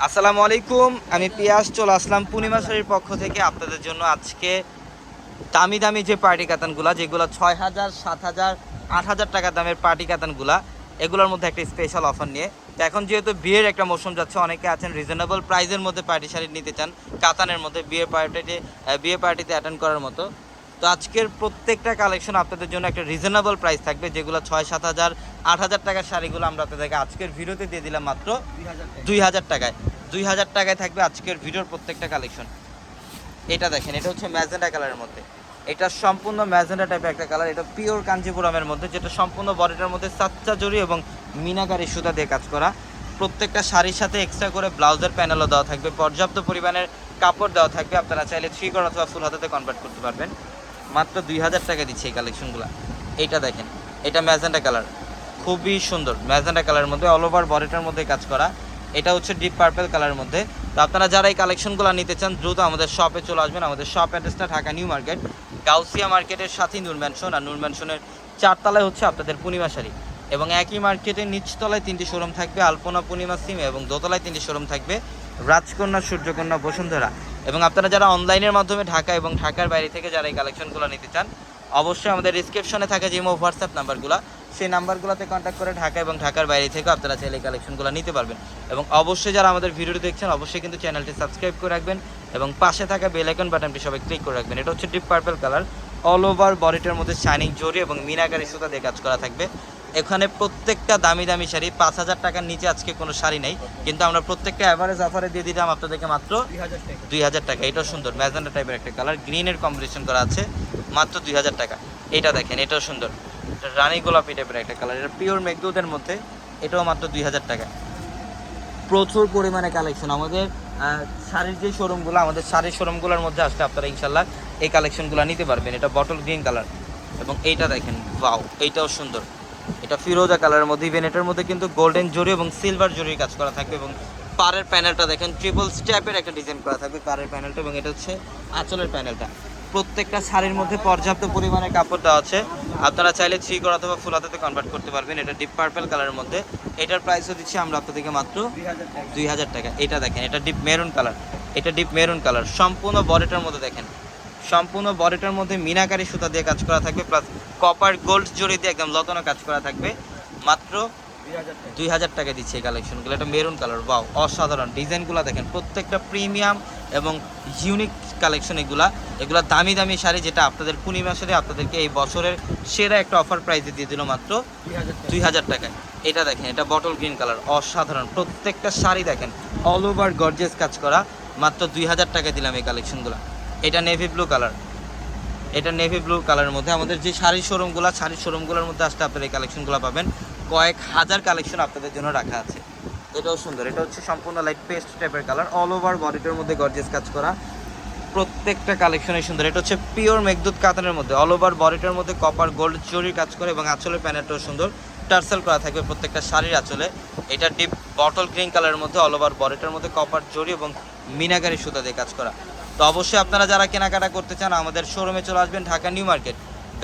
আসসালামু আলাইকুম, আমি পিয়াস চলে আসলাম পূর্ণিমা শাড়ির পক্ষ থেকে আপনাদের জন্য আজকে দামি দামি যে পার্টি কাতানগুলা, যেগুলো 6,000, 7,000, 8,000 টাকা দামের পার্টি কাতানগুলা, এগুলোর মধ্যে একটা স্পেশাল অফার নিয়ে। তো এখন যেহেতু বিয়ের একটা মৌসুম যাচ্ছে, অনেকে আছেন রিজনেবল প্রাইসের মধ্যে পার্টি শাড়ি নিতে চান, কাতানের মধ্যে বিয়ে পার্টিতে অ্যাটেন্ড করার মতো। তো আজকের প্রত্যেকটা কালেকশন আপনাদের জন্য একটা রিজনেবল প্রাইস থাকবে, যেগুলো 6,000, 7,000, 8,000 টাকার শাড়িগুলো আমরা আপনাদেরকে আজকের ভিডিওতে দিয়ে দিলাম মাত্র 2,000 টাকায়। 2,000 টাকায় থাকবে আজকের ভিডিওর প্রত্যেকটা কালেকশন। এটা দেখেন, এটা হচ্ছে ম্যাজেন্ডা কালারের মধ্যে, এটা সম্পূর্ণ ম্যাজেন্ডা টাইপের একটা কালার। এটা পিওর কাঞ্জিপুরমের মধ্যে, যেটা সম্পূর্ণ বডিটার মধ্যে সাচ্চা জড়ি এবং মিনাকারি সুতা দিয়ে কাজ করা। প্রত্যেকটা শাড়ির সাথে এক্সট্রা করে ব্লাউজের প্যানেলও দেওয়া থাকবে, পর্যাপ্ত পরিমাণের কাপড় দেওয়া থাকবে। আপনারা চাইলে 3 কট অথবা ফুল হাতাতে কনভার্ট করতে পারবেন। মাত্র 2,000 টাকা দিচ্ছে এই কালেকশনগুলো। এইটা দেখেন, এটা ম্যাজেন্ডা কালার, খুবই সুন্দর ম্যাজেন্ডা কালারের মধ্যে, অল ওভার বডিটার মধ্যে কাজ করা। এটা হচ্ছে ডিপ পার্পল কালারের মধ্যে। তো আপনারা যারা এই কালেকশনগুলো নিতে চান, দ্রুত আমাদের শপে চলে আসবেন। আমাদের শপ অ্যাড্রেসটা ঢাকা নিউ মার্কেট, গাউসিয়া মার্কেটের সাথেই নূর ম্যানশন, আর নূর ম্যানশনের 4 তলায় হচ্ছে আপনাদের পূর্ণিমা শাড়ি। এবং একই মার্কেটের নিচতলায় 3টি শোরুম থাকবে, আলপনা, পূর্ণিমা, সিমে, এবং দোতলায় 3টি শোরুম থাকবে, রাজকন্যা, সূর্যকন্যা, বসুন্ধরা। এবং আপনারা যারা অনলাইনের মাধ্যমে ঢাকা এবং ঢাকার বাইরে থেকে যারা এই কালেকশনগুলো নিতে চান, অবশ্যই আমাদের ডিসক্রিপশনে থাকে যে হোয়াটসঅ্যাপ নাম্বারগুলো, সেই নাম্বারগুলোতে কন্ট্যাক্ট করে ঢাকা এবং ঢাকার বাইরে থেকে আপনারা চাইলে এই কালেকশনগুলো নিতে পারবেন। এবং অবশ্যই যারা আমাদের ভিডিওটি দেখছেন, অবশ্যই কিন্তু চ্যানেলটি সাবস্ক্রাইব করে রাখবেন এবং পাশে থাকা বেল আইকন বাটনটি সবাই ক্লিক করে রাখবেন। এটা হচ্ছে deep purple colour, all over বডিটার মধ্যে শাইনিং জরি এবং মিনাকারি সুতা দিয়ে কাজ করা থাকবে। এখানে প্রত্যেকটা দামি দামি শাড়ি, 5,000 টাকার নিচে আজকে কোনো শাড়ি নেই, কিন্তু আমরা প্রত্যেকটা অ্যাভারেজ অফারে দিয়ে দিলাম আপনাদেরকে মাত্র 2,000 টাকা। এটাও সুন্দর ম্যাজেন্ডা টাইপের একটা কালার, গ্রিনের কম্বিনেশন করা আছে, মাত্র 2,000 টাকা। এটা দেখেন, এটাও সুন্দর, রানী গোলাপি টাইপের একটা কালার, এটা পিওর মেঘদুতের মধ্যে, এটাও মাত্র 2,000 টাকা। প্রচুর পরিমাণে কালেকশন আমাদের শাড়ির যে শোরুমগুলো, আমাদের শাড়ির শোরুমগুলোর মধ্যে আসলে আপনারা ইনশাল্লাহ এই কালেকশনগুলো নিতে পারবেন। এটা বটল গ্রিন কালার, এবং এইটা দেখেন, ওয়াও, এইটাও সুন্দর, এটা ফিরোজা কালারের মধ্যে। ইভেন এটার মধ্যে কিন্তু গোল্ডেন জরি এবং সিলভার জরির কাজ করা থাকবে। এবং পাড়ের প্যানেলটা দেখেন, ট্রিপল স্টেপের একটা ডিজাইন করা থাকবে পাড়ের প্যানেলটা, এবং এটা হচ্ছে আঁচলের প্যানেলটা। প্রত্যেকটা শাড়ির মধ্যে পর্যাপ্ত পরিমাণে কাপড় দেওয়া আছে, আপনারা চাইলে 3 কট অথবা ফুল হাতাতে কনভার্ট করতে পারবেন। এটা ডিপ পার্পল কালারের মধ্যে, এটার প্রাইসও দিচ্ছি আমরা আপনাদেরকে মাত্র 2,000 টাকা। এটা দেখেন, এটা ডিপ মেরুন কালার, এটা ডিপ মেরুন কালার, সম্পূর্ণ বডিটার মধ্যে দেখেন, সম্পূর্ণ বডিটার মধ্যে মিনাকারি সুতা দিয়ে কাজ করা থাকবে, প্লাস কপার গোল্ড জড়ি দিয়ে একদম লতানো কাজ করা থাকবে। মাত্র 2,000 টাকা দিচ্ছে এই কালেকশনগুলো। এটা মেরুন কালার, ওয়াও, অসাধারণ ডিজাইনগুলো দেখেন, প্রত্যেকটা প্রিমিয়াম এবং ইউনিক কালেকশন। এগুলা দামি দামি শাড়ি, যেটা আপনাদের পূর্ণিমা শাড়ি আপনাদেরকে এই বছরের সেরা একটা অফার প্রাইসে দিয়ে দিল মাত্র 2,000 টাকায়। এটা দেখেন, এটা বটল গ্রিন কালার, অসাধারণ, প্রত্যেকটা শাড়ি দেখেন অল ওভার গর্জিয়াস কাজ করা, মাত্র 2,000 টাকা দিলাম এই কালেকশনগুলো। এটা নেভি ব্লু কালার, এটা নেভি ব্লু কালারের মধ্যে। আমাদের যে শাড়ির শোরুমগুলোর মধ্যে আসলে আপনারা এই কালেকশনগুলো পাবেন, কয়েক হাজার কালেকশন আপনাদের জন্য রাখা আছে। এটাও সুন্দর, এটা হচ্ছে সম্পূর্ণ লাইট পেস্ট টাইপের কালার, অল ওভার বডিটার মধ্যে গর্জিয়াস কাজ করা, প্রত্যেকটা কালেকশনই সুন্দর। এটা হচ্ছে পিওর মেঘদুত কাতানের মধ্যে, অল ওভার বডিটার মধ্যে কপার গোল্ড জরির কাজ করে, এবং আঁচলের প্যানেলটাও সুন্দর, টার্সেল করা থাকবে প্রত্যেকটা শাড়ির আঁচলে। এটা ডিপ বটল গ্রিন কালারের মধ্যে, অল ওভার বডিটার মধ্যে কপার জরি এবং মিনাকারি সুতা দিয়ে কাজ করা। তো অবশ্যই আপনারা যারা কেনাকাটা করতে চান, আমাদের শোরুমে চলে আসবেন, ঢাকা নিউ মার্কেট,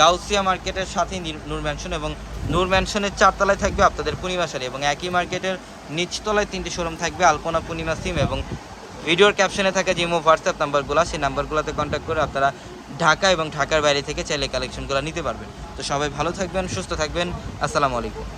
গাউসিয়া মার্কেটের সাথেই নূর ম্যানশন, এবং নূর ম্যানশনের 4 তলায় থাকবে আপনাদের পূর্ণিমা শাড়ি, এবং একই মার্কেটের নিচতলায় 3টি শোরুম থাকবে, আলপনা, পূর্ণিমা, সিম, এবং ভিডিওর ক্যাপশনে থাকে যে হোয়াটসঅ্যাপ নাম্বারগুলো, সেই নাম্বারগুলোতে কন্ট্যাক্ট করে আপনারা ঢাকা এবং ঢাকার বাইরে থেকে চাইলে কালেকশনগুলো নিতে পারবেন। তো সবাই ভালো থাকবেন, সুস্থ থাকবেন, আসসালামু আলাইকুম।